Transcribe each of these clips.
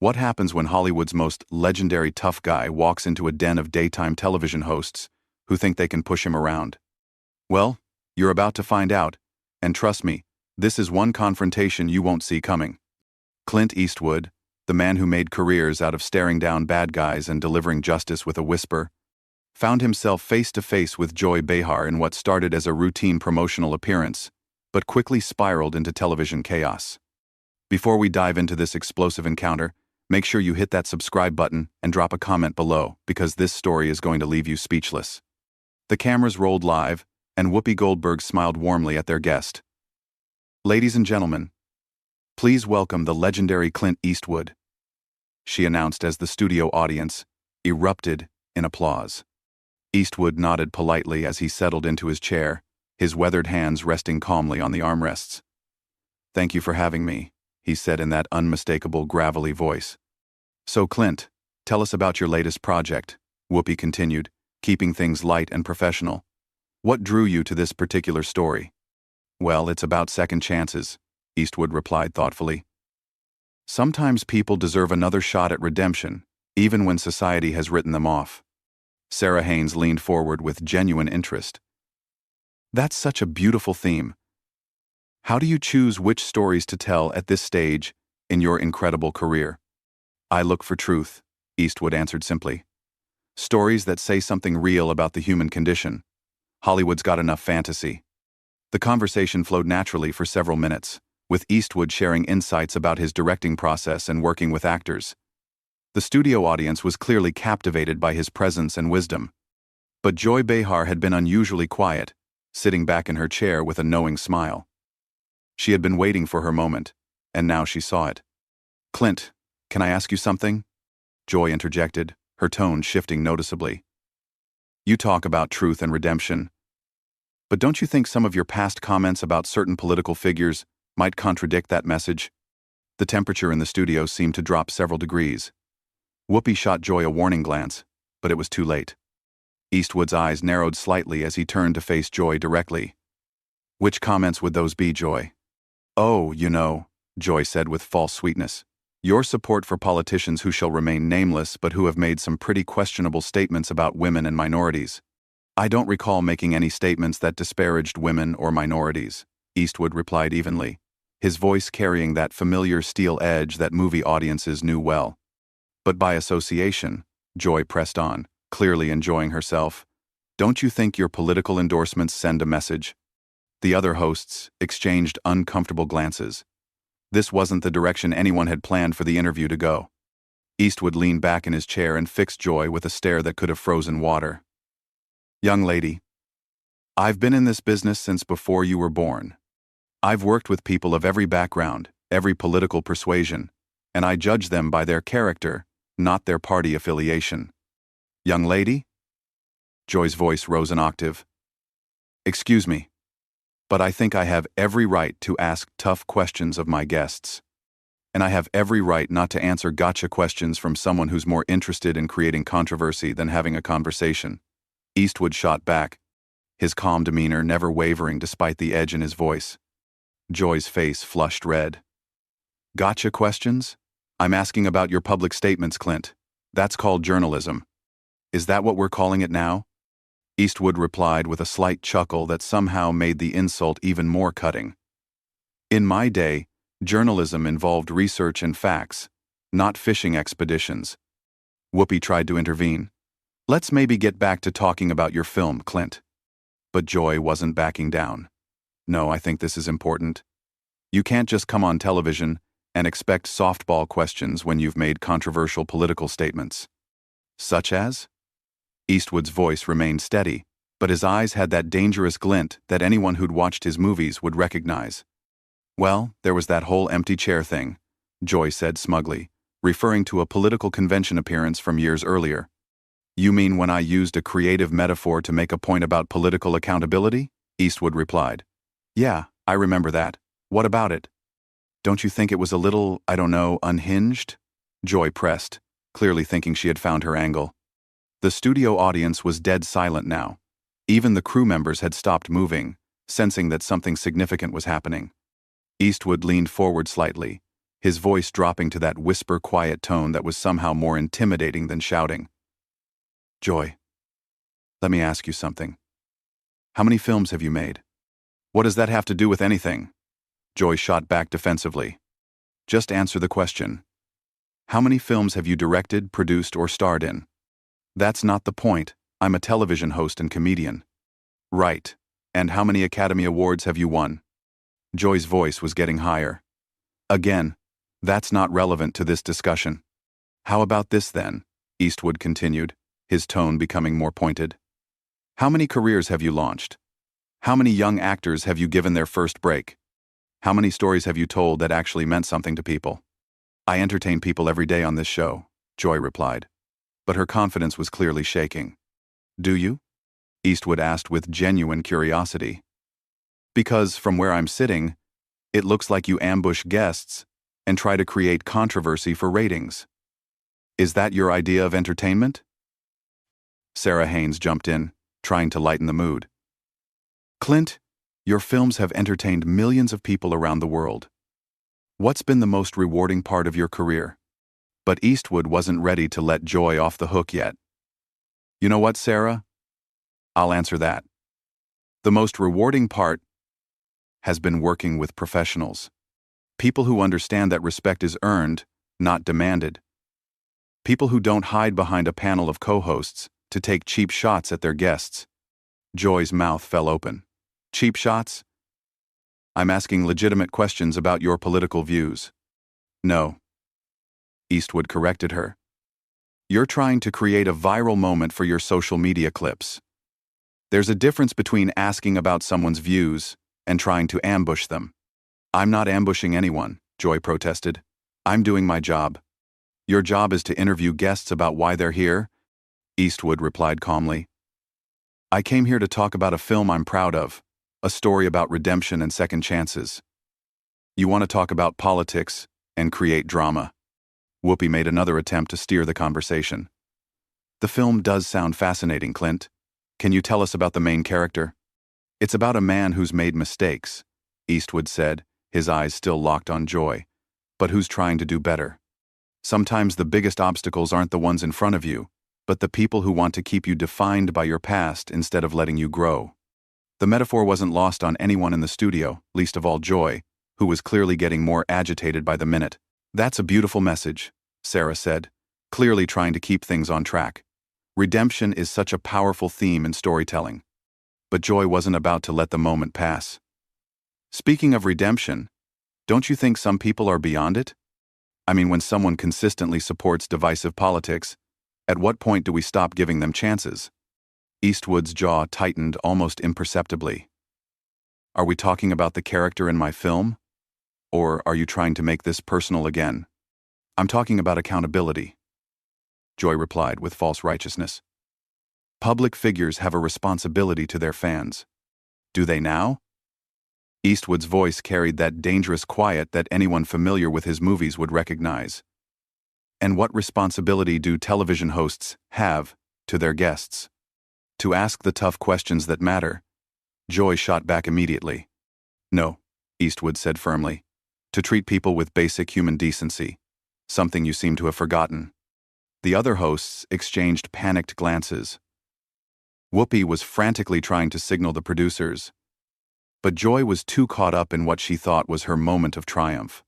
What happens when Hollywood's most legendary tough guy walks into a den of daytime television hosts who think they can push him around? Well, you're about to find out, and trust me, this is one confrontation you won't see coming. Clint Eastwood, the man who made careers out of staring down bad guys and delivering justice with a whisper, found himself face to face with Joy Behar in what started as a routine promotional appearance, but quickly spiraled into television chaos. Before we dive into this explosive encounter, make sure you hit that subscribe button and drop a comment below, because this story is going to leave you speechless. The cameras rolled live, and Whoopi Goldberg smiled warmly at their guest. "Ladies and gentlemen, please welcome the legendary Clint Eastwood," she announced as the studio audience erupted in applause. Eastwood nodded politely as he settled into his chair, his weathered hands resting calmly on the armrests. "Thank you for having me," he said in that unmistakable gravelly voice. "So Clint, tell us about your latest project," Whoopi continued, keeping things light and professional. "What drew you to this particular story?" "Well, it's about second chances," Eastwood replied thoughtfully. "Sometimes people deserve another shot at redemption, even when society has written them off." Sarah Haynes leaned forward with genuine interest. "That's such a beautiful theme. How do you choose which stories to tell at this stage in your incredible career?" "I look for truth," Eastwood answered simply. "Stories that say something real about the human condition. Hollywood's got enough fantasy." The conversation flowed naturally for several minutes, with Eastwood sharing insights about his directing process and working with actors. The studio audience was clearly captivated by his presence and wisdom. But Joy Behar had been unusually quiet, sitting back in her chair with a knowing smile. She had been waiting for her moment, and now she saw it. "Clint, can I ask you something?" Joy interjected, her tone shifting noticeably. "You talk about truth and redemption, but don't you think some of your past comments about certain political figures might contradict that message?" The temperature in the studio seemed to drop several degrees. Whoopi shot Joy a warning glance, but it was too late. Eastwood's eyes narrowed slightly as he turned to face Joy directly. "Which comments would those be, Joy?" "Oh, Joy said with false sweetness. "Your support for politicians who shall remain nameless but who have made some pretty questionable statements about women and minorities." "I don't recall making any statements that disparaged women or minorities," Eastwood replied evenly, his voice carrying that familiar steel edge that movie audiences knew well. "But by association," Joy pressed on, clearly enjoying herself, "don't you think your political endorsements send a message?" The other hosts exchanged uncomfortable glances. This wasn't the direction anyone had planned for the interview to go. Eastwood leaned back in his chair and fixed Joy with a stare that could have frozen water. "Young lady, I've been in this business since before you were born. I've worked with people of every background, every political persuasion, and I judge them by their character, not their party affiliation." "Young lady?" Joy's voice rose an octave. "Excuse me, but I think I have every right to ask tough questions of my guests. And I have every right not to answer gotcha questions from someone who's more interested in creating controversy than having a conversation." Eastwood shot back, his calm demeanor never wavering despite the edge in his voice. Joy's face flushed red. "Gotcha questions? I'm asking about your public statements, Clint. That's called journalism. Is that what we're calling it now?" Eastwood replied with a slight chuckle that somehow made the insult even more cutting. "In my day, journalism involved research and facts, not fishing expeditions." Whoopi tried to intervene. "Let's maybe get back to talking about your film, Clint." But Joy wasn't backing down. "No, I think this is important. You can't just come on television and expect softball questions when you've made controversial political statements." "Such as?" Eastwood's voice remained steady, but his eyes had that dangerous glint that anyone who'd watched his movies would recognize. "Well, there was that whole empty chair thing," Joy said smugly, referring to a political convention appearance from years earlier. "You mean when I used a creative metaphor to make a point about political accountability?" Eastwood replied. "Yeah, I remember that. What about it?" "Don't you think it was a little, unhinged?" Joy pressed, clearly thinking she had found her angle. The studio audience was dead silent now. Even the crew members had stopped moving, sensing that something significant was happening. Eastwood leaned forward slightly, his voice dropping to that whisper-quiet tone that was somehow more intimidating than shouting. "Joy, let me ask you something. How many films have you made?" "What does that have to do with anything?" Joy shot back defensively. "Just answer the question. How many films have you directed, produced, or starred in?" "That's not the point. I'm a television host and comedian." "Right. And how many Academy Awards have you won?" Joy's voice was getting higher. "Again, that's not relevant to this discussion." "How about this then?" Eastwood continued, his tone becoming more pointed. "How many careers have you launched? How many young actors have you given their first break? How many stories have you told that actually meant something to people?" "I entertain people every day on this show," Joy replied. But her confidence was clearly shaking. "Do you?" Eastwood asked with genuine curiosity. "Because, from where I'm sitting, it looks like you ambush guests and try to create controversy for ratings. Is that your idea of entertainment?" Sarah Haynes jumped in, trying to lighten the mood. "Clint, your films have entertained millions of people around the world. What's been the most rewarding part of your career?" But Eastwood wasn't ready to let Joy off the hook yet. "You know what, Sarah? I'll answer that. The most rewarding part has been working with professionals. People who understand that respect is earned, not demanded. People who don't hide behind a panel of co-hosts to take cheap shots at their guests." Joy's mouth fell open. "Cheap shots? I'm asking legitimate questions about your political views." "No," Eastwood corrected her. "You're trying to create a viral moment for your social media clips. There's a difference between asking about someone's views and trying to ambush them." "I'm not ambushing anyone," Joy protested. "I'm doing my job." "Your job is to interview guests about why they're here?" Eastwood replied calmly. "I came here to talk about a film I'm proud of, a story about redemption and second chances. You want to talk about politics and create drama." Whoopi made another attempt to steer the conversation. "The film does sound fascinating, Clint. Can you tell us about the main character?" "It's about a man who's made mistakes," Eastwood said, his eyes still locked on Joy, "but who's trying to do better. Sometimes the biggest obstacles aren't the ones in front of you, but the people who want to keep you defined by your past instead of letting you grow." The metaphor wasn't lost on anyone in the studio, least of all Joy, who was clearly getting more agitated by the minute. "That's a beautiful message," Sarah said, clearly trying to keep things on track. "Redemption is such a powerful theme in storytelling." But Joy wasn't about to let the moment pass. "Speaking of redemption, don't you think some people are beyond it? I mean, when someone consistently supports divisive politics, at what point do we stop giving them chances?" Eastwood's jaw tightened almost imperceptibly. "Are we talking about the character in my film? Or are you trying to make this personal again?" "I'm talking about accountability," Joy replied with false righteousness. "Public figures have a responsibility to their fans. Do they now?" Eastwood's voice carried that dangerous quiet that anyone familiar with his movies would recognize. "And what responsibility do television hosts have to their guests?" "To ask the tough questions that matter." Joy shot back immediately. "No," Eastwood said firmly. "To treat people with basic human decency, something you seem to have forgotten." The other hosts exchanged panicked glances. Whoopi was frantically trying to signal the producers, but Joy was too caught up in what she thought was her moment of triumph.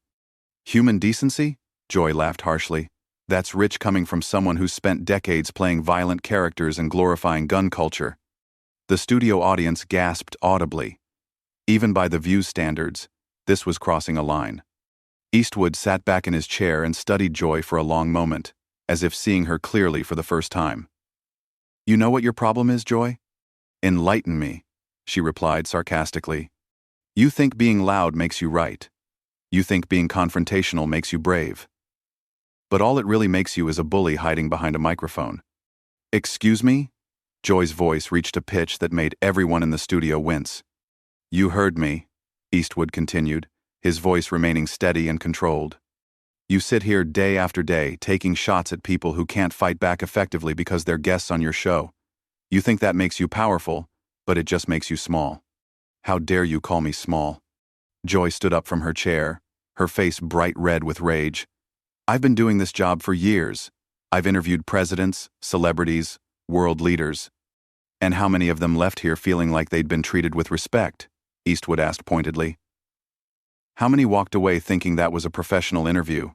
"Human decency?" Joy laughed harshly. "That's rich coming from someone who's spent decades playing violent characters and glorifying gun culture." The studio audience gasped audibly. Even by the View's standards, this was crossing a line. Eastwood sat back in his chair and studied Joy for a long moment, as if seeing her clearly for the first time. "You know what your problem is, Joy?" "Enlighten me," she replied sarcastically. "You think being loud makes you right. You think being confrontational makes you brave. But all it really makes you is a bully hiding behind a microphone." "Excuse me?" Joy's voice reached a pitch that made everyone in the studio wince. "You heard me," Eastwood continued, his voice remaining steady and controlled. "You sit here day after day taking shots at people who can't fight back effectively because they're guests on your show. You think that makes you powerful, but it just makes you small." "How dare you call me small?" Joy stood up from her chair, her face bright red with rage. "I've been doing this job for years. I've interviewed presidents, celebrities, world leaders. And how many of them left here feeling like they'd been treated with respect?" Eastwood asked pointedly. "How many walked away thinking that was a professional interview?"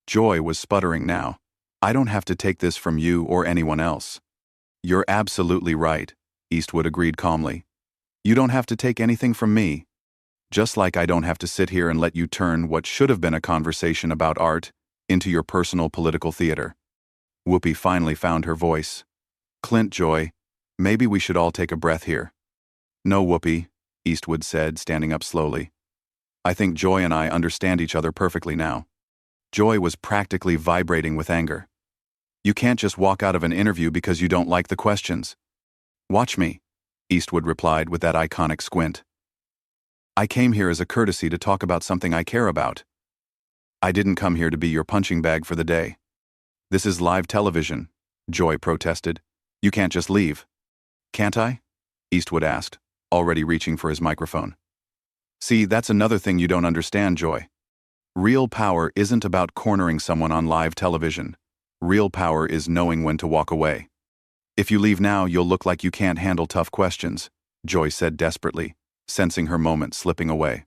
Joy was sputtering now. "I don't have to take this from you or anyone else." "You're absolutely right," Eastwood agreed calmly. "You don't have to take anything from me. Just like I don't have to sit here and let you turn what should have been a conversation about art into your personal political theater." Whoopi finally found her voice. "Clint, Joy, maybe we should all take a breath here." "No, Whoopi," Eastwood said, standing up slowly. "I think Joy and I understand each other perfectly now." Joy was practically vibrating with anger. "You can't just walk out of an interview because you don't like the questions." "Watch me," Eastwood replied with that iconic squint. "I came here as a courtesy to talk about something I care about. I didn't come here to be your punching bag for the day." "This is live television," Joy protested. "You can't just leave." "Can't I?" Eastwood asked, already reaching for his microphone. "See, that's another thing you don't understand, Joy. Real power isn't about cornering someone on live television. Real power is knowing when to walk away. If you leave now, you'll look like you can't handle tough questions," Joy said desperately, sensing her moment slipping away.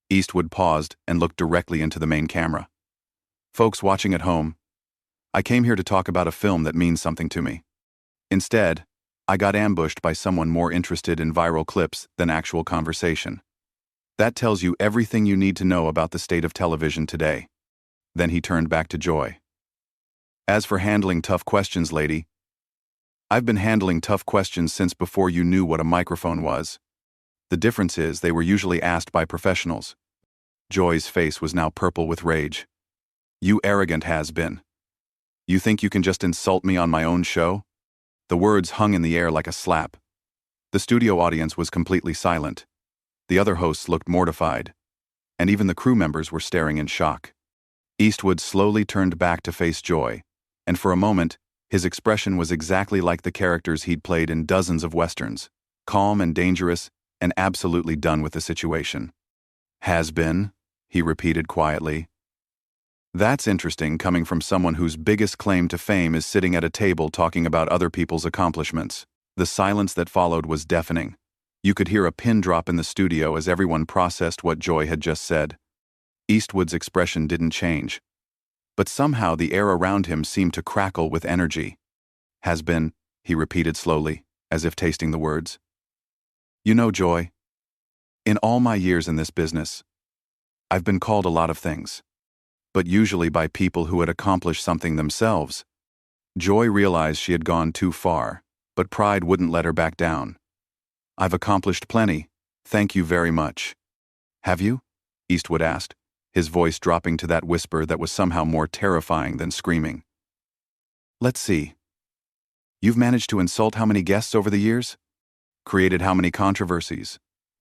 Eastwood paused and looked directly into the main camera. "Folks watching at home, I came here to talk about a film that means something to me. Instead, I got ambushed by someone more interested in viral clips than actual conversation. That tells you everything you need to know about the state of television today." Then he turned back to Joy. "As for handling tough questions, lady, I've been handling tough questions since before you knew what a microphone was. The difference is they were usually asked by professionals." Joy's face was now purple with rage. "You arrogant has-been. You think you can just insult me on my own show?" The words hung in the air like a slap. The studio audience was completely silent. The other hosts looked mortified, and even the crew members were staring in shock. Eastwood slowly turned back to face Joy, and for a moment, his expression was exactly like the characters he'd played in dozens of westerns, calm and dangerous and absolutely done with the situation. "Has been," he repeated quietly. "That's interesting coming from someone whose biggest claim to fame is sitting at a table talking about other people's accomplishments." The silence that followed was deafening. You could hear a pin drop in the studio as everyone processed what Joy had just said. Eastwood's expression didn't change, but somehow the air around him seemed to crackle with energy. "Has been," he repeated slowly, as if tasting the words. "You know, Joy, in all my years in this business, I've been called a lot of things, but usually by people who had accomplished something themselves." Joy realized she had gone too far, but pride wouldn't let her back down. "I've accomplished plenty, thank you very much." "Have you?" Eastwood asked, his voice dropping to that whisper that was somehow more terrifying than screaming. "Let's see. You've managed to insult how many guests over the years? Created how many controversies?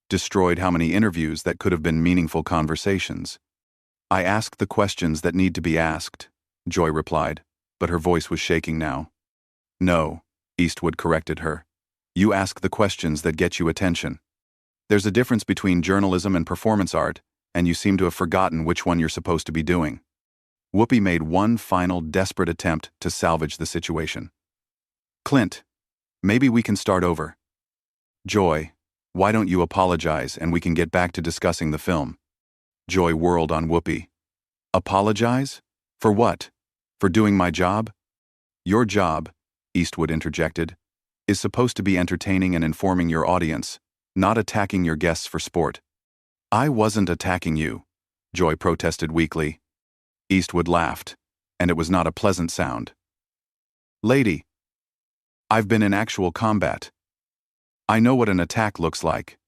Destroyed how many interviews that could have been meaningful conversations?" "I ask the questions that need to be asked," Joy replied, but her voice was shaking now. "No," Eastwood corrected her. "You ask the questions that get you attention. There's a difference between journalism and performance art, and you seem to have forgotten which one you're supposed to be doing." Whoopi made one final desperate attempt to salvage the situation. "Clint, maybe we can start over. Joy, why don't you apologize and we can get back to discussing the film?" Joy whirled on Whoopi. "Apologize? For what? For doing my job?" "Your job," Eastwood interjected, "is supposed to be entertaining and informing your audience, not attacking your guests for sport." "I wasn't attacking you," Joy protested weakly. Eastwood laughed, and it was not a pleasant sound. "Lady, I've been in actual combat. I know what an attack looks like.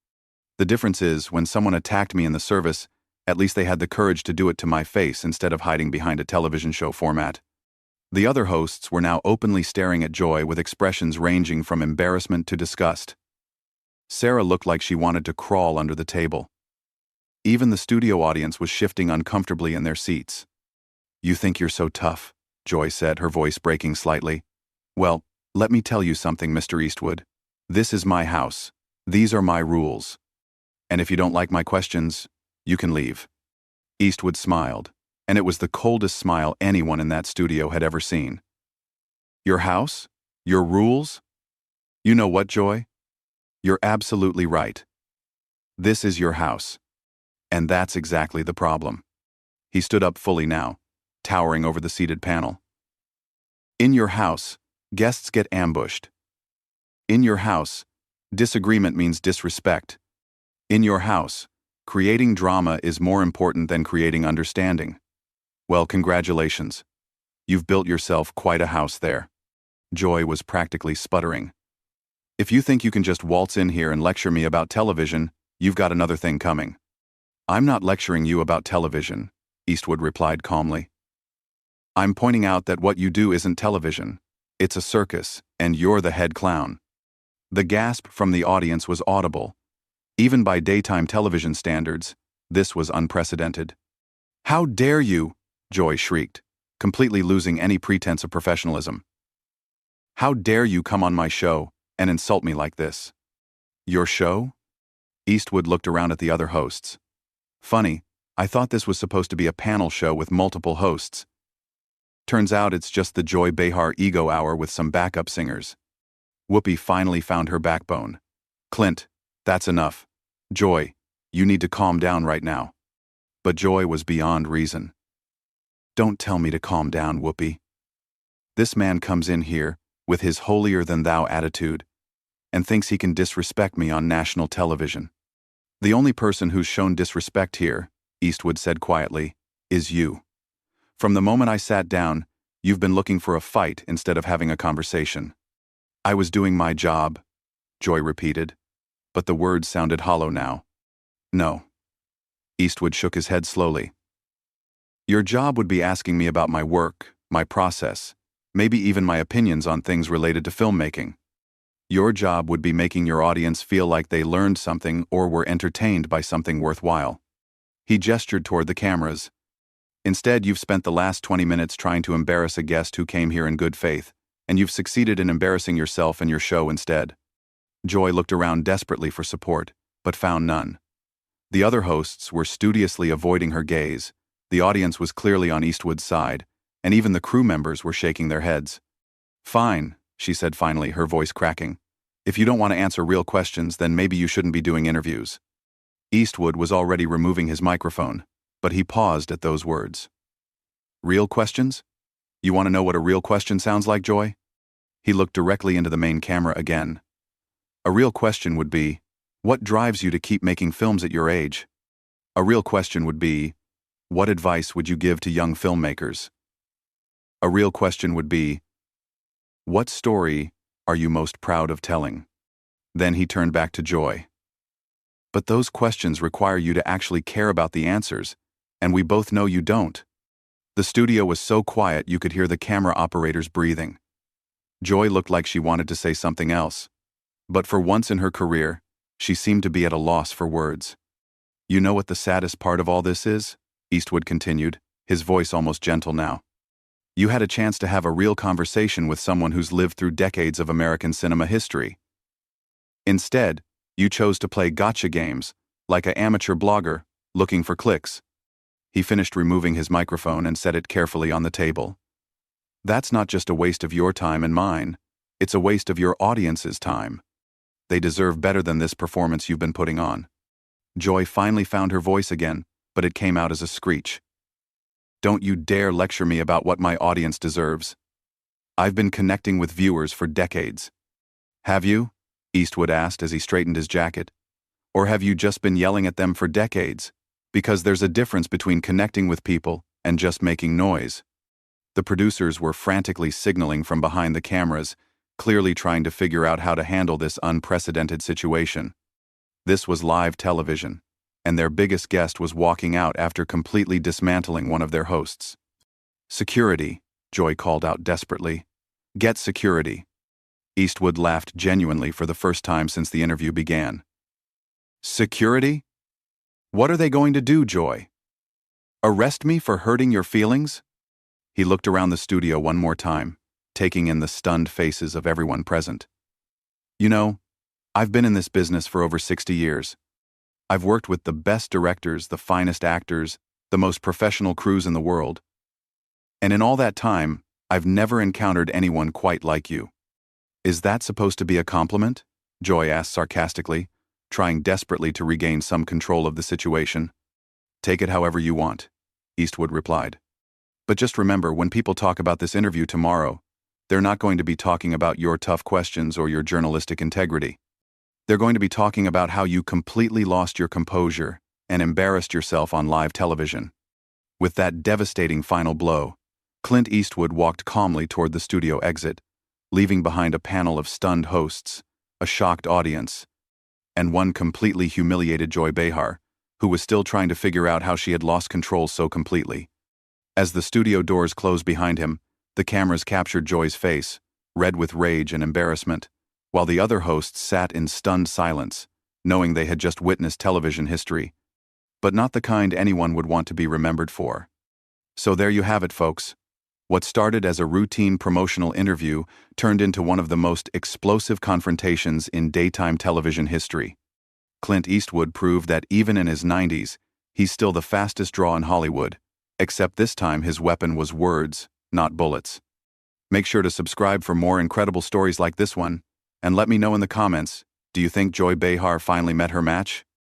The difference is, when someone attacked me in the service, at least they had the courage to do it to my face instead of hiding behind a television show format." The other hosts were now openly staring at Joy with expressions ranging from embarrassment to disgust. Sarah looked like she wanted to crawl under the table. Even the studio audience was shifting uncomfortably in their seats. "You think you're so tough," Joy said, her voice breaking slightly. "Well, let me tell you something, Mr. Eastwood. This is my house. These are my rules. And if you don't like my questions, you can leave." Eastwood smiled, and it was the coldest smile anyone in that studio had ever seen. Your house? Your rules? You know what, Joy? You're absolutely right. This is your house. And that's exactly the problem. He stood up fully now, towering over the seated panel. In your house, guests get ambushed. In your house, disagreement means disrespect. In your house, creating drama is more important than creating understanding. Well, congratulations. You've built yourself quite a house there. Joy was practically sputtering. If you think you can just waltz in here and lecture me about television, you've got another thing coming. I'm not lecturing you about television, Eastwood replied calmly. I'm pointing out that what you do isn't television. It's a circus, and you're the head clown. The gasp from the audience was audible. Even by daytime television standards, this was unprecedented. How dare you? Joy shrieked, completely losing any pretense of professionalism. How dare you come on my show and insult me like this? Your show? Eastwood looked around at the other hosts. Funny, I thought this was supposed to be a panel show with multiple hosts. Turns out it's just the Joy Behar Ego Hour with some backup singers. Whoopi finally found her backbone. Clint, that's enough. Joy, you need to calm down right now. But Joy was beyond reason. Don't tell me to calm down, Whoopi. This man comes in here with his holier-than-thou attitude and thinks he can disrespect me on national television. The only person who's shown disrespect here, Eastwood said quietly, is you. From the moment I sat down, you've been looking for a fight instead of having a conversation. I was doing my job, Joy repeated, but the words sounded hollow now. No. Eastwood shook his head slowly. Your job would be asking me about my work, my process, maybe even my opinions on things related to filmmaking. Your job would be making your audience feel like they learned something or were entertained by something worthwhile. He gestured toward the cameras. Instead, you've spent the last 20 minutes trying to embarrass a guest who came here in good faith, and you've succeeded in embarrassing yourself and your show instead. Joy looked around desperately for support, but found none. The other hosts were studiously avoiding her gaze, the audience was clearly on Eastwood's side, and even the crew members were shaking their heads. Fine, she said finally, her voice cracking. If you don't want to answer real questions, then maybe you shouldn't be doing interviews. Eastwood was already removing his microphone, but he paused at those words. Real questions? You want to know what a real question sounds like, Joy? He looked directly into the main camera again. A real question would be, what drives you to keep making films at your age? A real question would be, what advice would you give to young filmmakers? A real question would be, what story are you most proud of telling? Then he turned back to Joy. But those questions require you to actually care about the answers, and we both know you don't. The studio was so quiet you could hear the camera operators breathing. Joy looked like she wanted to say something else, but for once in her career, she seemed to be at a loss for words. You know what the saddest part of all this is? Eastwood continued, his voice almost gentle now. You had a chance to have a real conversation with someone who's lived through decades of American cinema history. Instead, you chose to play gotcha games, like an amateur blogger, looking for clicks. He finished removing his microphone and set it carefully on the table. That's not just a waste of your time and mine, it's a waste of your audience's time. They deserve better than this performance you've been putting on. Joy finally found her voice again, but it came out as a screech. Don't you dare lecture me about what my audience deserves. I've been connecting with viewers for decades. Have you? Eastwood asked as he straightened his jacket. Or have you just been yelling at them for decades? Because there's a difference between connecting with people and just making noise. The producers were frantically signaling from behind the cameras, clearly trying to figure out how to handle this unprecedented situation. This was live television, and their biggest guest was walking out after completely dismantling one of their hosts. Security, Joy called out desperately. Get security. Eastwood laughed genuinely for the first time since the interview began. Security? What are they going to do, Joy? Arrest me for hurting your feelings? He looked around the studio one more time, taking in the stunned faces of everyone present. You know, I've been in this business for over 60 years. I've worked with the best directors, the finest actors, the most professional crews in the world. And in all that time, I've never encountered anyone quite like you. Is that supposed to be a compliment? Joy asked sarcastically, trying desperately to regain some control of the situation. Take it however you want, Eastwood replied. But just remember, when people talk about this interview tomorrow, they're not going to be talking about your tough questions or your journalistic integrity. They're going to be talking about how you completely lost your composure and embarrassed yourself on live television. With that devastating final blow, Clint Eastwood walked calmly toward the studio exit, leaving behind a panel of stunned hosts, a shocked audience, and one completely humiliated Joy Behar, who was still trying to figure out how she had lost control so completely. As the studio doors closed behind him, the cameras captured Joy's face, red with rage and embarrassment, while the other hosts sat in stunned silence, knowing they had just witnessed television history, but not the kind anyone would want to be remembered for. So there you have it, folks. What started as a routine promotional interview turned into one of the most explosive confrontations in daytime television history. Clint Eastwood proved that even in his 90s, he's still the fastest draw in Hollywood, except this time his weapon was words, not bullets. Make sure to subscribe for more incredible stories like this one, and let me know in the comments, do you think Joy Behar finally met her match?